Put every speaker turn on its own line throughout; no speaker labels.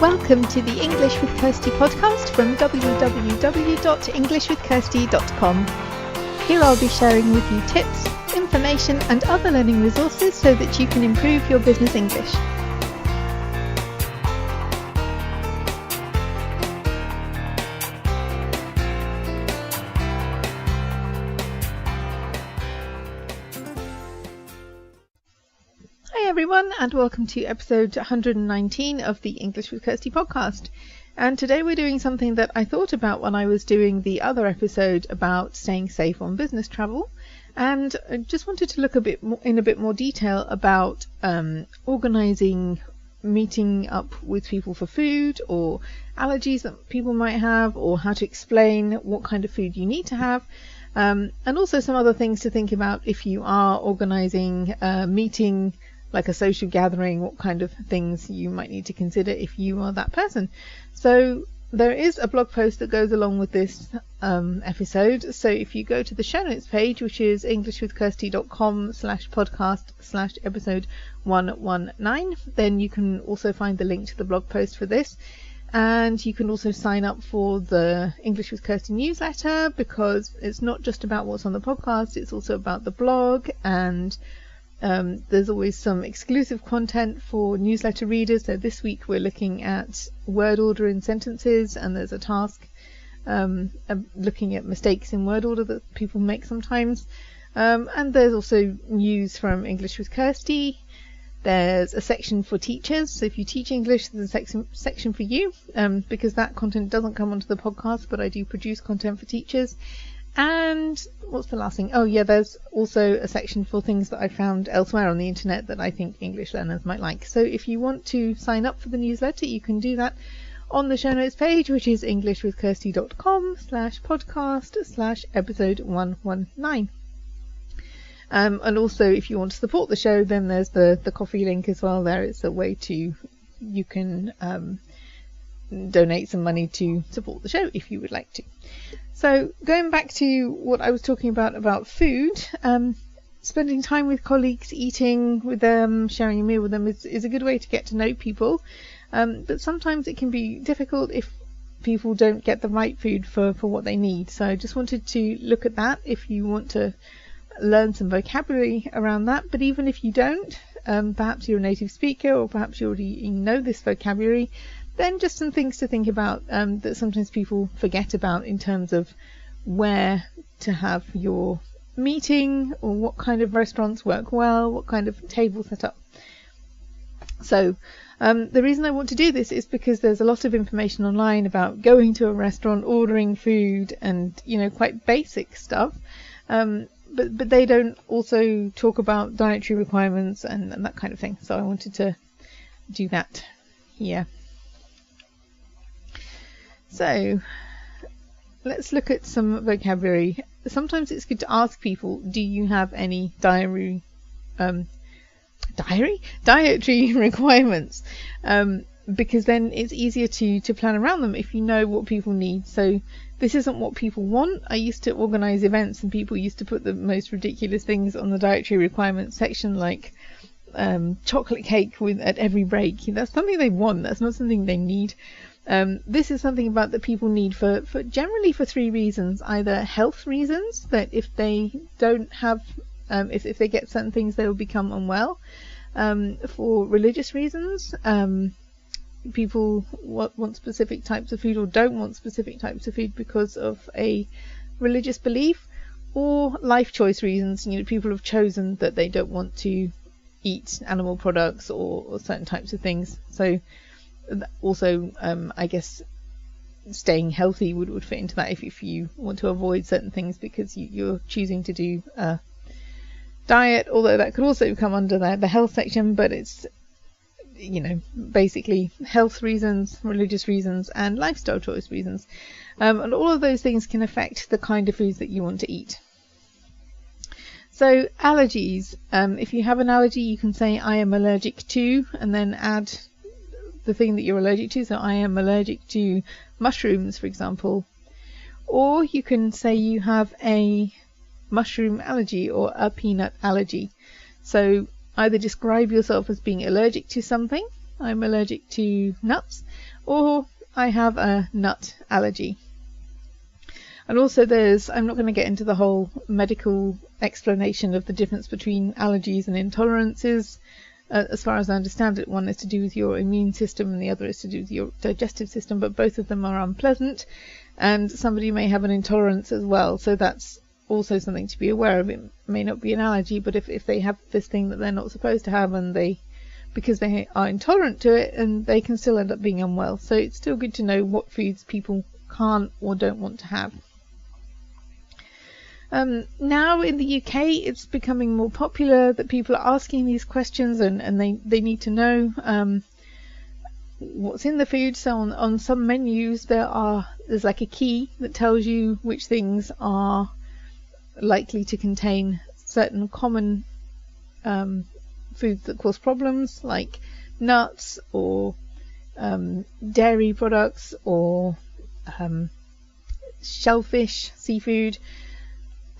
Welcome to the English with Kirsty podcast from www.englishwithkirsty.com. Here I'll be sharing with you tips, information and other learning resources so that you can improve your business English. Hi everyone, and welcome to episode 119 of the English with Kirsty podcast. And today we're doing something that I thought about when I was doing the other episode about staying safe on business travel, and I just wanted to look in a bit more detail about organising meeting up with people for food or allergies that people might have, or how to explain what kind of food you need to have. And also some other things to think about if you are organising a meeting, like a social gathering, what kind of things you might need to consider if you are that person. So there is a blog post that goes along with this episode. So if you go to the show notes page, which is englishwithkirsty.com/podcast/episode 119, then you can also find the link to the blog post for this. And you can also sign up for the English with Kirsty newsletter, because it's not just about what's on the podcast, it's also about the blog, and there's always some exclusive content for newsletter readers. So this week we're looking at word order in sentences, and there's a task looking at mistakes in word order that people make sometimes. And there's also news from English with Kirsty. There's a section for teachers, so if you teach English, there's a section for you, because that content doesn't come onto the podcast, but I do produce content for teachers. And what's the last thing? Oh yeah, there's also a section for things that I found elsewhere on the internet that I think English learners might like. So if you want to sign up for the newsletter, you can do that on the show notes page, which is englishwithkirsty.com/podcast/episode 119. And also if you want to support the show, then there's the coffee link as well there. It's a way you can donate some money to support the show if you would like to. So going back to what I was talking about food, spending time with colleagues, eating with them, sharing a meal with them is a good way to get to know people. But sometimes it can be difficult if people don't get the right food for what they need. So I just wanted to look at that if you want to learn some vocabulary around that. But even if you don't, perhaps you're a native speaker, or perhaps you already know this vocabulary, then just some things to think about that sometimes people forget about in terms of where to have your meeting, or what kind of restaurants work well, what kind of table setup. So the reason I want to do this is because there's a lot of information online about going to a restaurant, ordering food, and quite basic stuff. But they don't also talk about dietary requirements and that kind of thing. So I wanted to do that here. So let's look at some vocabulary. Sometimes it's good to ask people, do you have any dietary requirements? Because then it's easier to plan around them if you know what people need. So this isn't what people want. I used to organise events, and people used to put the most ridiculous things on the dietary requirements section, like chocolate cake at every break. That's something they want, that's not something they need. This is something about that people need for generally for three reasons: either health reasons, that if they don't have if they get certain things they will become unwell, for religious reasons, people want specific types of food or don't want specific types of food because of a religious belief, or life choice reasons. People have chosen that they don't want to eat animal products or certain types of things. So also I guess staying healthy would fit into that, if you want to avoid certain things because you're choosing to do diet, although that could also come under the health section. But it's basically health reasons, religious reasons, and lifestyle choice reasons, and all of those things can affect the kind of foods that you want to eat. So allergies, if you have an allergy, you can say I am allergic to, and then add the thing that you're allergic to. So I am allergic to mushrooms, for example. Or you can say you have a mushroom allergy or a peanut allergy. So either describe yourself as being allergic to something, I'm allergic to nuts, or I have a nut allergy. And also I'm not going to get into the whole medical explanation of the difference between allergies and intolerances. As far as I understand it, one is to do with your immune system and the other is to do with your digestive system, but both of them are unpleasant, and somebody may have an intolerance as well, so that's also something to be aware of. It may not be an allergy, but if they have this thing that they're not supposed to have, and because they are intolerant to it, and they can still end up being unwell. So it's still good to know what foods people can't or don't want to have. Now in the UK, it's becoming more popular that people are asking these questions, and they need to know what's in the food. So on some menus there's like a key that tells you which things are likely to contain certain common foods that cause problems, like nuts or dairy products or shellfish, seafood.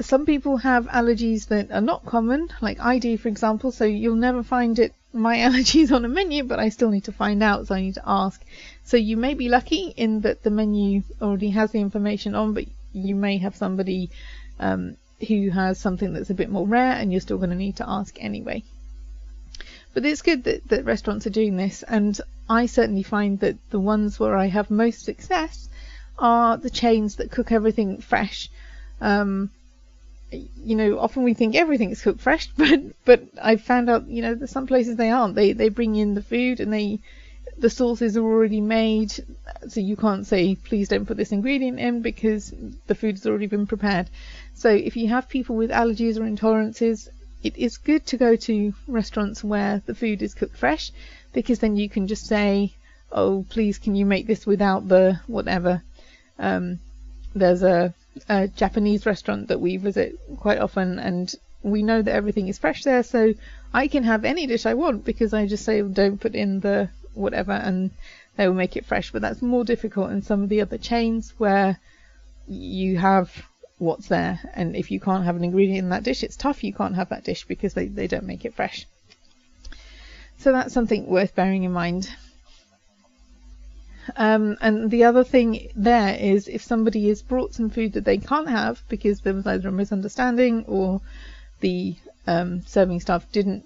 Some people have allergies that are not common, like I do, for example, so you'll never find my allergies on a menu, but I still need to find out, so I need to ask. So you may be lucky in that the menu already has the information on, but you may have somebody who has something that's a bit more rare, and you're still going to need to ask anyway. But it's good that restaurants are doing this, and I certainly find that the ones where I have most success are the chains that cook everything fresh. Often we think everything is cooked fresh, but I've found out, that some places they aren't. They bring in the food and the sauces are already made, so you can't say, please don't put this ingredient in, because the food's already been prepared. So if you have people with allergies or intolerances, it is good to go to restaurants where the food is cooked fresh, because then you can just say, oh, please, can you make this without the whatever. There's a Japanese restaurant that we visit quite often, and we know that everything is fresh there, so I can have any dish I want because I just say, don't put in the whatever, and they will make it fresh. But that's more difficult in some of the other chains where you have what's there, and if you can't have an ingredient in that dish, it's tough. You can't have that dish because they don't make it fresh. So that's something worth bearing in mind. And the other thing there is, if somebody has brought some food that they can't have because there was either a misunderstanding or the serving staff didn't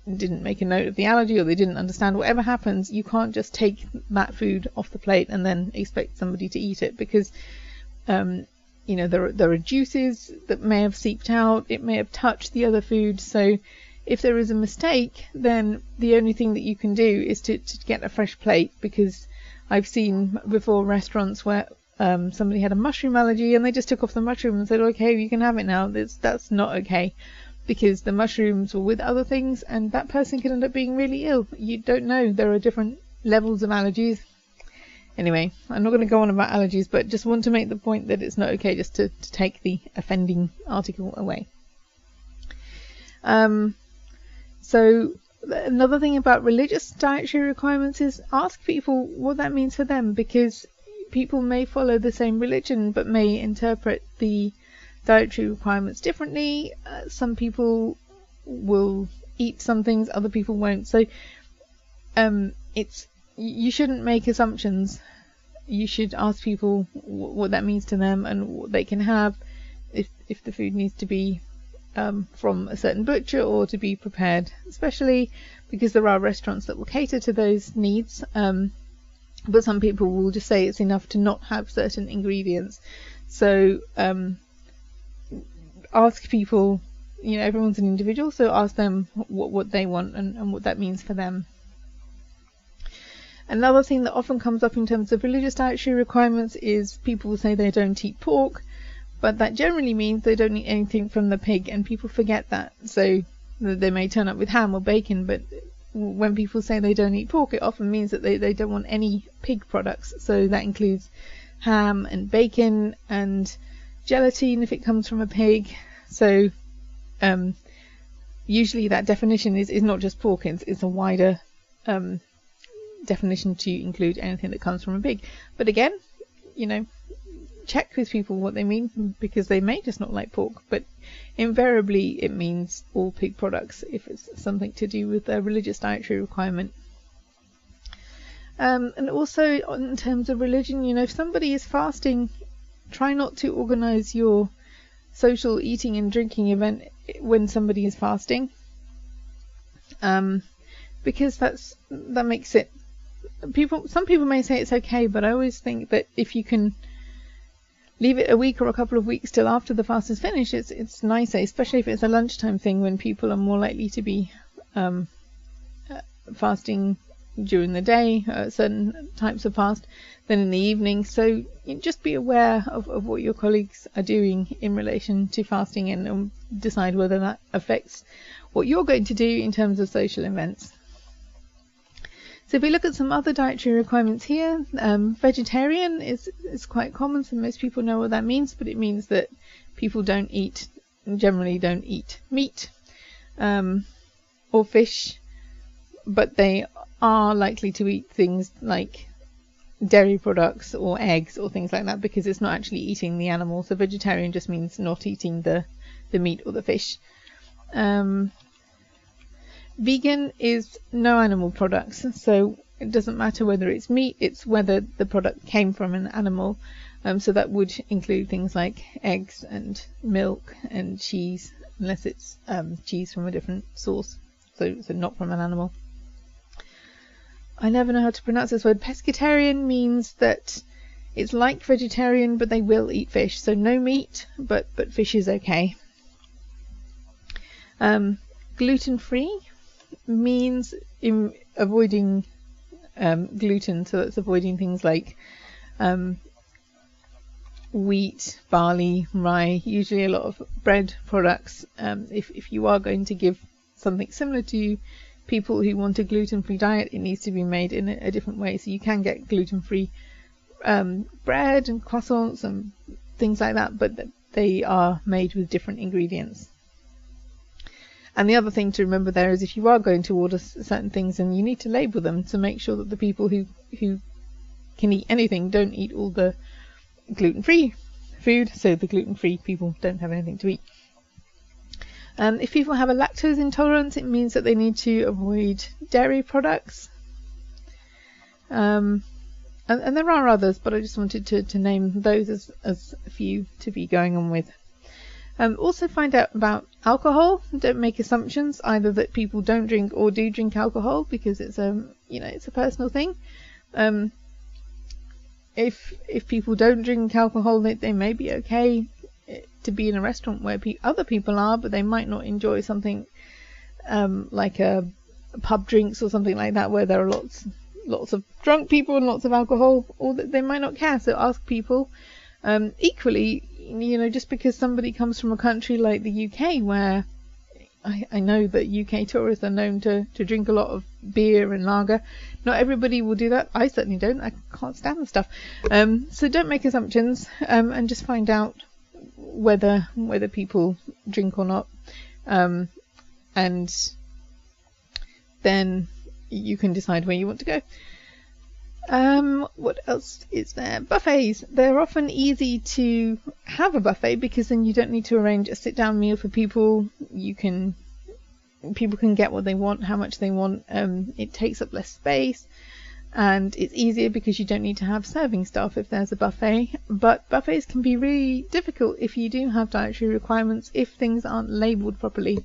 make a note of the allergy, or they didn't understand, whatever happens, you can't just take that food off the plate and then expect somebody to eat it, because there are juices that may have seeped out, it may have touched the other food. So if there is a mistake, then the only thing that you can do is to get a fresh plate, because I've seen before restaurants where somebody had a mushroom allergy and they just took off the mushroom and said, okay, you can have it now. That's not okay, because the mushrooms were with other things and that person could end up being really ill. You don't know. There are different levels of allergies. Anyway, I'm not going to go on about allergies, but just want to make the point that it's not okay just to take the offending article away. So another thing about religious dietary requirements is ask people what that means for them, because people may follow the same religion but may interpret the dietary requirements differently. Some people will eat some things, other people won't. So you shouldn't make assumptions. You should ask people what that means to them and what they can have, if the food needs to be from a certain butcher or to be prepared, especially because there are restaurants that will cater to those needs, but some people will just say it's enough to not have certain ingredients. So ask people, everyone's an individual, so ask them what they want and what that means for them. Another thing that often comes up in terms of religious dietary requirements is people will say they don't eat pork, but that generally means they don't eat anything from the pig, and people forget that. So they may turn up with ham or bacon, but when people say they don't eat pork, it often means that they don't want any pig products. So that includes ham and bacon and gelatine if it comes from a pig. So usually that definition is not just pork, it's a wider definition to include anything that comes from a pig. But again, check with people what they mean, because they may just not like pork, but invariably it means all pig products if it's something to do with a religious dietary requirement. And also in terms of religion, if somebody is fasting, try not to organize your social eating and drinking event when somebody is fasting, because that makes it, some people may say it's okay, but I always think that if you can leave it a week or a couple of weeks till after the fast is finished, it's nicer, especially if it's a lunchtime thing when people are more likely to be fasting during the day, certain types of fast, than in the evening. So just be aware of what your colleagues are doing in relation to fasting, and decide whether that affects what you're going to do in terms of social events. So if we look at some other dietary requirements here, vegetarian is quite common, so most people know what that means, but it means that people generally don't eat meat or fish, but they are likely to eat things like dairy products or eggs or things like that, because it's not actually eating the animal. So vegetarian just means not eating the meat or the fish. Vegan is no animal products, so it doesn't matter whether it's meat, it's whether the product came from an animal. So that would include things like eggs and milk and cheese, unless it's cheese from a different source, so not from an animal. I never know how to pronounce this word. Pescatarian means that it's like vegetarian, but they will eat fish, so no meat, but fish is okay. Gluten-free means avoiding gluten, so that's avoiding things like wheat, barley, rye, usually a lot of bread products. If you are going to give something similar to people who want a gluten-free diet, it needs to be made in a different way. So you can get gluten-free bread and croissants and things like that, but they are made with different ingredients. And the other thing to remember there is, if you are going to order certain things, and you need to label them to make sure that the people who can eat anything don't eat all the gluten-free food, so the gluten-free people don't have anything to eat. If people have a lactose intolerance, it means that they need to avoid dairy products. And there are others, but I just wanted to name those as a few to be going on with. Also find out about alcohol. Don't make assumptions either that people don't drink or do drink alcohol, because it's a personal thing. If people don't drink alcohol, they may be okay to be in a restaurant where other people are, but they might not enjoy something like a pub drinks or something like that, where there are lots of drunk people and lots of alcohol, or that they might not care. So ask people. Equally, just because somebody comes from a country like the UK, where I know that UK tourists are known to drink a lot of beer and lager, not everybody will do that. I certainly don't. I can't stand the stuff. So don't make assumptions, and just find out whether people drink or not, and then you can decide where you want to go. What else is there? Buffets. They're often easy to have a buffet, because then you don't need to arrange a sit-down meal for people. People can get what they want, how much they want. It takes up less space, and it's easier because you don't need to have serving staff if there's a buffet. But buffets can be really difficult if you do have dietary requirements, if things aren't labelled properly.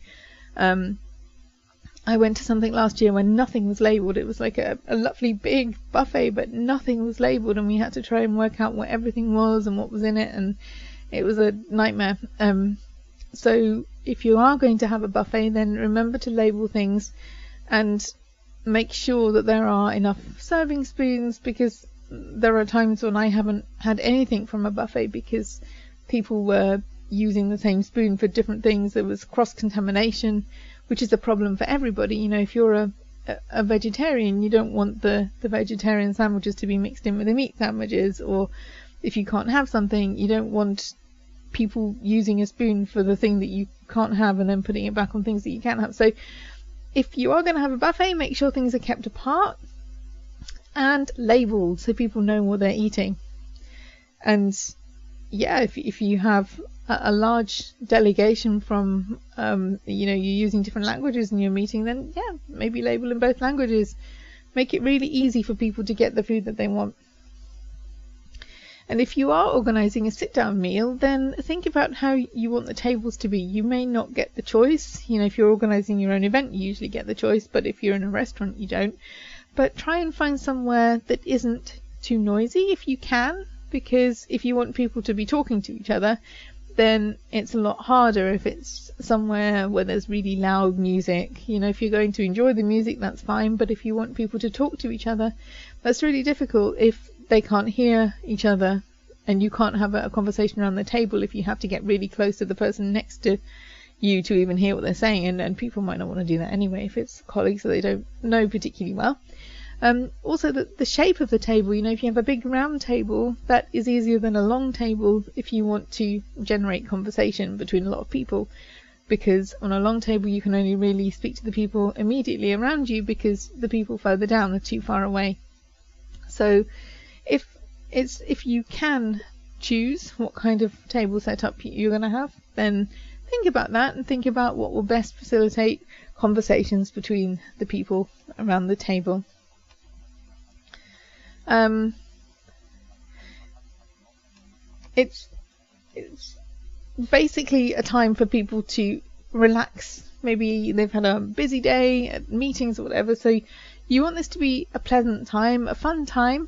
I went to something last year when nothing was labelled. It was like a lovely big buffet, but nothing was labelled, and we had to try and work out what everything was and what was in it, and it was a nightmare. So if you are going to have a buffet, then remember to label things and make sure that there are enough serving spoons, because there are times when I haven't had anything from a buffet because people were using the same spoon for different things. There was cross-contamination, which is a problem for everybody. If you're a vegetarian, you don't want the vegetarian sandwiches to be mixed in with the meat sandwiches, or if you can't have something, you don't want people using a spoon for the thing that you can't have and then putting it back on things that you can have. So if you are going to have a buffet, make sure things are kept apart and labelled so people know what they're eating. And yeah, if you have a large delegation from you're using different languages in your meeting, then yeah, maybe label in both languages. Make it really easy for people to get the food that they want. And if you are organising a sit-down meal, then think about how you want the tables to be. You may not get the choice. If you're organising your own event, you usually get the choice, but if you're in a restaurant, you don't. But try and find somewhere that isn't too noisy if you can, because if you want people to be talking to each other, then it's a lot harder if it's somewhere where there's really loud music. If you're going to enjoy the music, that's fine, but if you want people to talk to each other, that's really difficult if they can't hear each other, and you can't have a conversation around the table if you have to get really close to the person next to you to even hear what they're saying, and people might not want to do that anyway if it's colleagues that they don't know particularly well. Also, the shape of the table, if you have a big round table, that is easier than a long table if you want to generate conversation between a lot of people, because on a long table you can only really speak to the people immediately around you because the people further down are too far away. So if you can choose what kind of table setup you're going to have, then think about that and think about what will best facilitate conversations between the people around the table. It's basically a time for people to relax. Maybe they've had a busy day at meetings or whatever, so you want this to be a pleasant time, a fun time.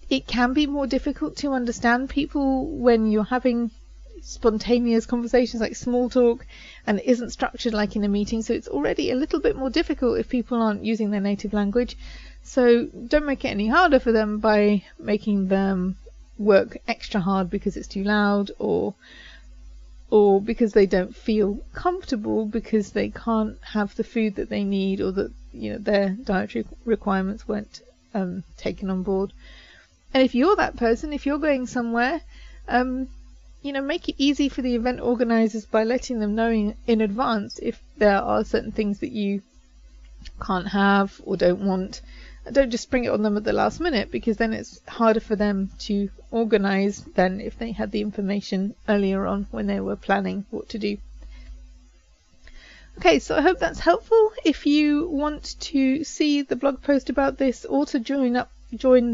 It can be more difficult to understand people when you're having spontaneous conversations like small talk and it isn't structured like in a meeting, so it's already a little bit more difficult if people aren't using their native language. So don't make it any harder for them by making them work extra hard because it's too loud, or because they don't feel comfortable because they can't have the food that they need, or that their dietary requirements weren't taken on board. And if you're that person, if you're going somewhere, make it easy for the event organisers by letting them know in advance if there are certain things that you can't have or don't want. Don't just spring it on them at the last minute, because then it's harder for them to organise than if they had the information earlier on when they were planning what to do. Okay, so I hope that's helpful. If you want to see the blog post about this or to join the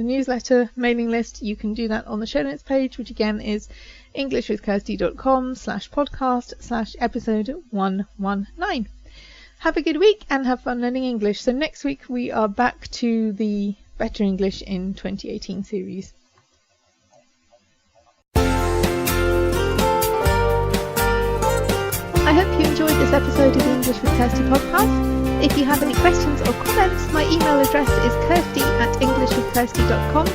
newsletter mailing list, you can do that on the show notes page, which again is englishwithkirsty.com/podcast/episode 119. Have a good week and have fun learning English. So next week we are back to the Better English in 2018 series. I hope you enjoyed this episode of the English with Kirsty podcast. If you have any questions or comments, my email address is kirsty@englishwithkirsty.com,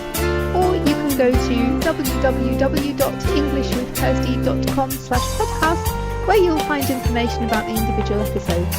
or you can go to www.englishwithkirsty.com/podcast, where you'll find information about the individual episodes.